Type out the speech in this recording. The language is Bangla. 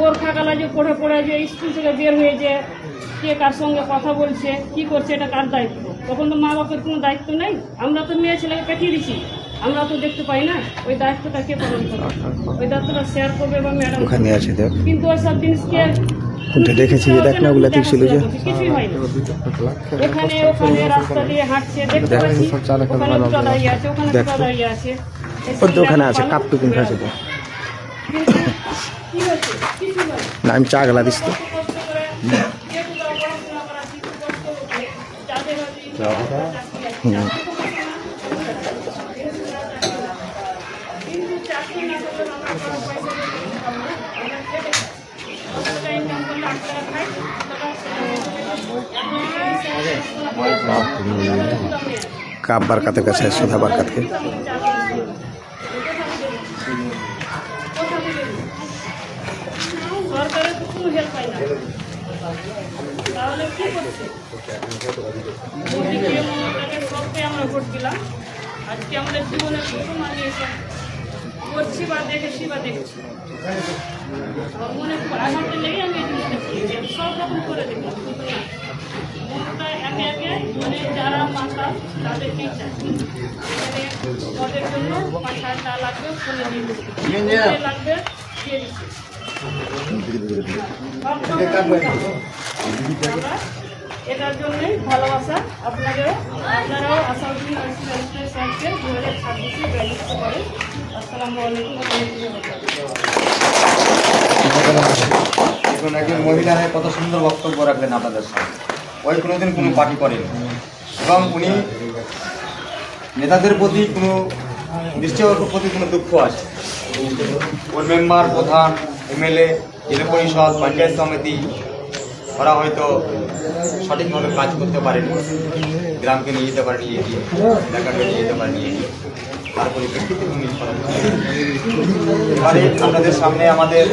বোরখা কালা যে পড়ে পড়ে যে স্কুল থেকে বের হয়ে যে কে কার সঙ্গে কথা বলছে কি করছে এটা কার দায়িত্ব? তখন তো মা বাপের কোনো দায়িত্ব নেই। আমরা তো মেয়ে ছেলেকে পাঠিয়ে দিছি, আমরা তো দেখতে পাই না। ওই দায়িত্বটা কে পালন করবে? ওই দায়িত্বটা শেয়ার করবে বা ম্যাডাম ওখানে আছে দেখ, কিন্তু ওই সব জিনিসকে দেখেছি যে দেখ না ওগুলা ঠিক ছিল যে কিছুই হয় না। এখানে ওখানে রাস্তা দিয়ে হাঁটছে দেখতে পাচ্ছি, ওখানে দুটো দাঁড়িয়ে আছে, ওখানে দুটো দাঁড়িয়ে আছে। ওর দোকানে আছে কাপ টু কিনতে আছে তো কিন্তু কি হচ্ছে? কিছু হয় না। আমি চা গেলা দিস তো কষ্ট করে যেহেতু তারা পড়াশোনা করা কিছু কষ্ট হচ্ছে যাদের কিন্তু চাকরি না করলে আমরা কোনো পয়সা দিয়ে কিছু পাবো না। আমরা খেটে খাই, আমরা ইনকাম করলে আপনারা খাই, কাপ বারকাতের কাছে সোধা বারকাতকে সরকারের তো কোনো হেল্প পাই না, তাহলে কি করছে? মোদীকে মমতাকে সবকে আমরা ভোট দিলাম। আজকে আমাদের জীবনের প্রথম আমি এসব করছি বা দেখেছি বা দেখছি। আমার মনে আঘাতে লেগে আমি এই জিনিসটা করেছি। আমি সব রকম করে দেখলাম কিন্তু না, মমতা একে একে মানে যারা মাথা তাদেরকেই চায়। এখানে ওদের জন্য 5,000 টাকা লাগবে, ফোনে দিয়ে দিচ্ছে, লাগবে দিয়ে দিচ্ছে। এটার জন্যই ভালোবাসা আপনারাও আসাউদ্দিন স্যারকে 2026-এ ব্যবস্থা করেন। আসসালামু আলাইকুম। দেখুন, একজন মহিলা হয়ে কত সুন্দর বক্তব্য রাখলেন আপনাদের সামনে। ওই কোনোদিন কোনো পার্টি করেন এবং উনি নেতাদের প্রতি কোনো নিশ্চয়ের প্রতি কোনো দুঃখ আছে। ওর মেম্বার, প্রধান, এমএলএ, জেলা পরিষদ, পঞ্চায়েত সমিতি ওরা হয়তো সঠিকভাবে কাজ করতে পারেনি, গ্রামকে নিয়ে যেতে পারেনি, এলাকাকে নিয়ে যেতে পারেনি। তার পরিপ্রেক্ষিতে উনি এবারে আপনাদের সামনে আমাদের